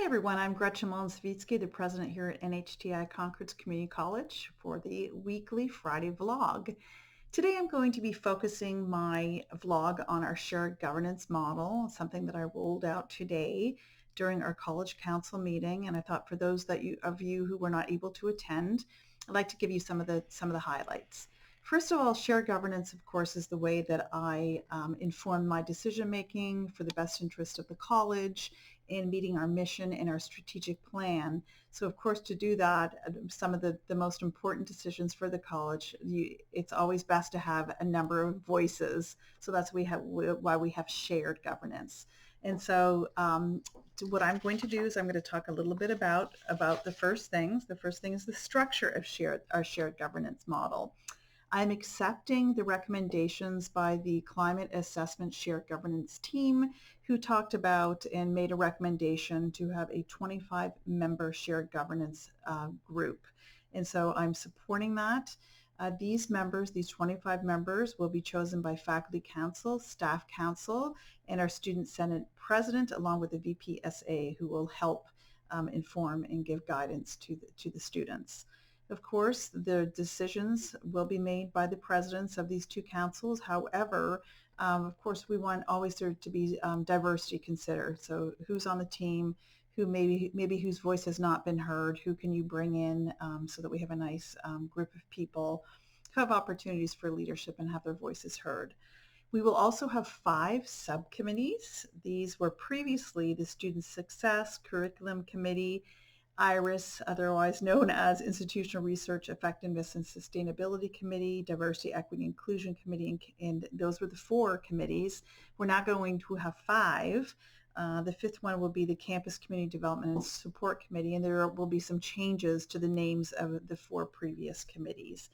everyone, I'm Gretchen Mullin-Sawicki, the president here at NHTI Concord's Community College for the weekly Friday vlog. Today I'm going to be focusing my vlog on our shared governance model, something that I rolled out today during our college council meeting, and I thought for those of you who were not able to attend, I'd like to give you some of the highlights. First of all, shared governance, of course, is the way that I inform my decision making for the best interest of the college in meeting our mission and our strategic plan. So of course, to do that, some of the most important decisions for the college, it's always best to have a number of voices. So that's why we have shared governance. And so what I'm going to do is I'm going to talk a little bit about the first things. The first thing is the structure of our shared governance model. I'm accepting the recommendations by the Climate Assessment Shared Governance team, who talked about and made a recommendation to have a 25-member shared governance group. And so I'm supporting that. These 25 members, will be chosen by faculty council, staff council, and our student senate president, along with the VPSA, who will help inform and give guidance to the students. Of course, the decisions will be made by the presidents of these two councils. However, of course, we want always there to be diversity considered. So who's on the team, who maybe whose voice has not been heard, who can you bring in so that we have a nice group of people who have opportunities for leadership and have their voices heard. We will also have 5 subcommittees. These were previously the Student Success Curriculum Committee, IRIS, otherwise known as Institutional Research Effectiveness and Sustainability Committee, Diversity, Equity, Inclusion Committee, and those were the 4 committees. We're now going to have 5. The 5th one will be the Campus Community Development and Support Committee, and there will be some changes to the names of the 4 previous committees.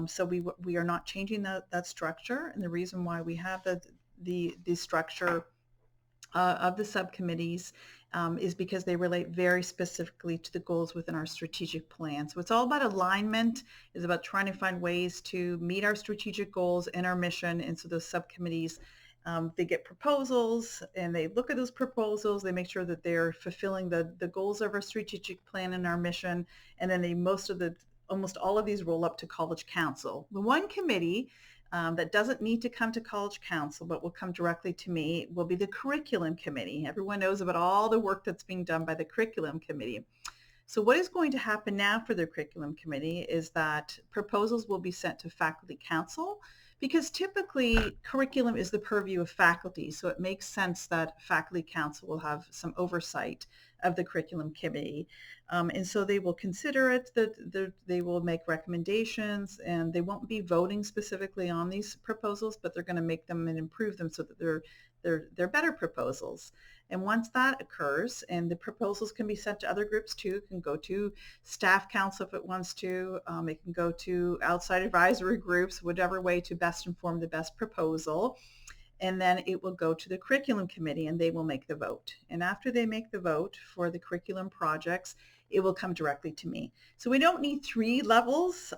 So we are not changing that structure, and the reason why we have the structure of the subcommittees is because they relate very specifically to the goals within our strategic plan. So it's all about alignment. It's about trying to find ways to meet our strategic goals and our mission. And so those subcommittees, they get proposals and they look at those proposals. They make sure that they're fulfilling the goals of our strategic plan and our mission. And then almost all of these roll up to college council. The one committee that doesn't need to come to college council but will come directly to me will be the curriculum committee. Everyone knows about all the work that's being done by the curriculum committee. So what is going to happen now for the curriculum committee is that proposals will be sent to faculty council, because typically curriculum is the purview of faculty, so it makes sense that faculty council will have some oversight of the curriculum committee. And so they will consider it, they will make recommendations, and they won't be voting specifically on these proposals, but they're going to make them and improve them so that they're better proposals. And once that occurs, and the proposals can be sent to other groups too, it can go to staff council if it wants to, it can go to outside advisory groups, whatever way to best inform the best proposal. And then it will go to the curriculum committee and they will make the vote. And after they make the vote for the curriculum projects, it will come directly to me. So we don't need 3 levels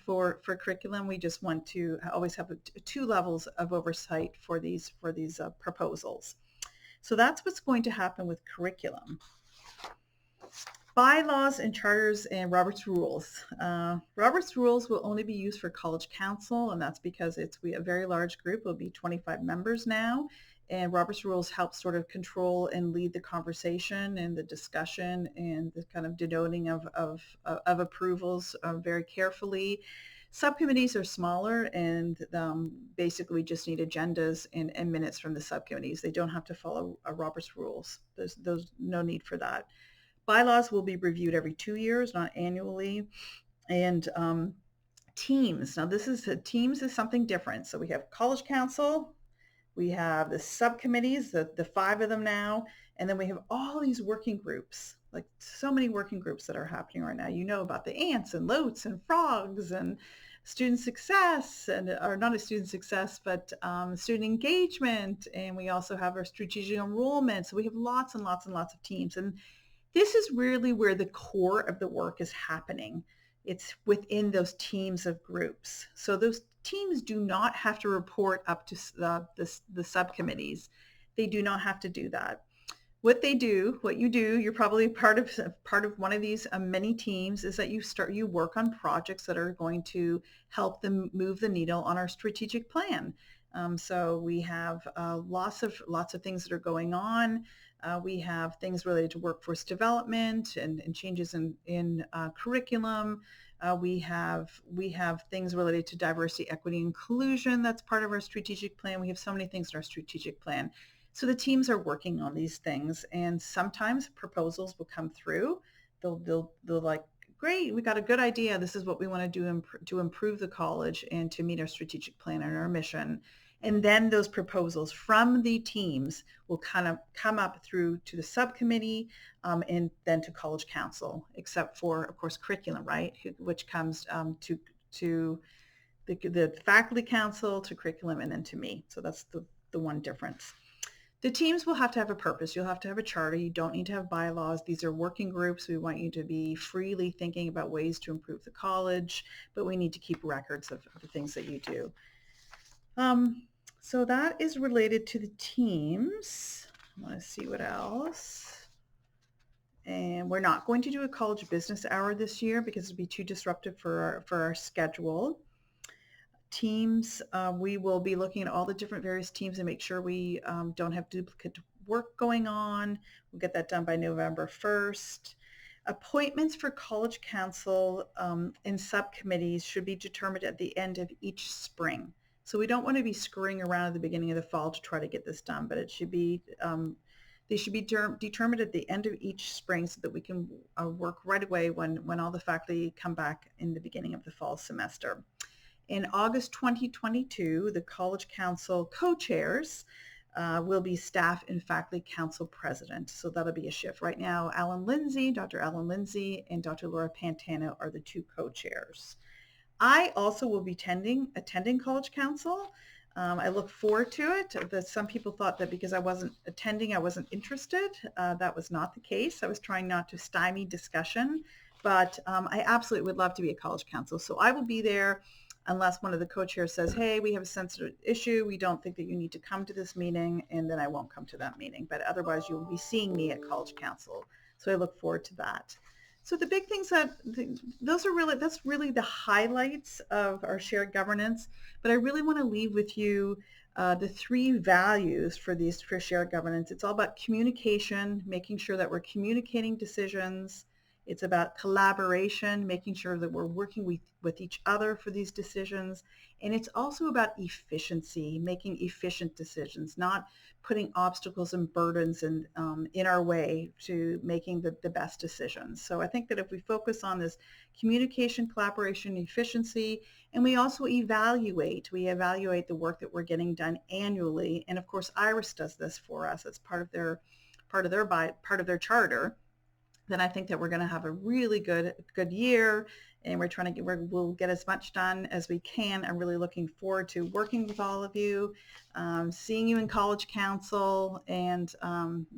for curriculum. We just want to always have 2 levels of oversight for these proposals. So that's what's going to happen with curriculum. Bylaws and charters and Robert's rules. Robert's rules will only be used for college council, and that's because we a very large group. It'll be 25 members now, and Robert's rules help sort of control and lead the conversation and the discussion and the kind of denoting of approvals very carefully. Subcommittees are smaller and basically just need agendas and minutes from the subcommittees. They don't have to follow Robert's rules. There's no need for that. Bylaws will be reviewed every 2 years, not annually. And teams. Now teams is something different. So we have college council, we have the subcommittees, the 5 of them now, and then we have all these working groups, like so many working groups that are happening right now. You know about the ants and loats and frogs and student success, or not a student success, but student engagement. And we also have our strategic enrollment. So we have lots and lots and lots of teams. And this is really where the core of the work is happening. It's within those teams of groups. So those teams do not have to report up to the subcommittees. They do not have to do that. What they do, what you do, you're probably part of one of these many teams, is that you work on projects that are going to help them move the needle on our strategic plan. So we have lots of things that are going on. We have things related to workforce development and changes in curriculum. We have things related to diversity, equity, inclusion. That's part of our strategic plan. We have so many things in our strategic plan. So the teams are working on these things, and sometimes proposals will come through. They'll like, great, we got a good idea. This is what we want to do to improve the college and to meet our strategic plan and our mission. And then those proposals from the teams will kind of come up through to the subcommittee, and then to college council, except for, of course, curriculum, right? Which comes to the faculty council, to curriculum, and then to me. So that's the one difference. The teams will have to have a purpose. You'll have to have a charter. You don't need to have bylaws. These are working groups. We want you to be freely thinking about ways to improve the college, but we need to keep records of the things that you do. So that is related to the teams. I want to see what else. And we're not going to do a college business hour this year because it'd be too disruptive for our schedule. Teams, we will be looking at all the different various teams and make sure we don't have duplicate work going on. We'll get that done by November 1st. Appointments for college council and subcommittees should be determined at the end of each spring. So we don't want to be screwing around at the beginning of the fall to try to get this done, but it should be they should be determined at the end of each spring so that we can work right away when all the faculty come back in the beginning of the fall semester. In August 2022, the College Council co-chairs will be staff and faculty council president. So that'll be a shift. Right now, Dr. Alan Lindsay, and Dr. Laura Pantano are the two co-chairs. I also will be attending College Council. I look forward to it. Some people thought that because I wasn't attending, I wasn't interested. That was not the case. I was trying not to stymie discussion, but I absolutely would love to be at College Council. So I will be there unless one of the co-chairs says, hey, we have a sensitive issue. We don't think that you need to come to this meeting, and then I won't come to that meeting. But otherwise, you'll be seeing me at College Council. So I look forward to that. So the big things that's really the highlights of our shared governance. But I really want to leave with you the three values for shared governance. It's all about communication, making sure that we're communicating decisions. It's about collaboration, making sure that we're working with each other for these decisions. And it's also about efficiency, making efficient decisions, not putting obstacles and burdens in our way to making the best decisions. So I think that if we focus on this communication, collaboration, efficiency, and we also evaluate the work that we're getting done annually. And of course, IRIS does this for us as part of their charter. Then I think that we're going to have a really good year, and we'll get as much done as we can. I'm really looking forward to working with all of you, seeing you in College Council, and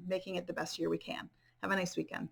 making it the best year we can. Have a nice weekend.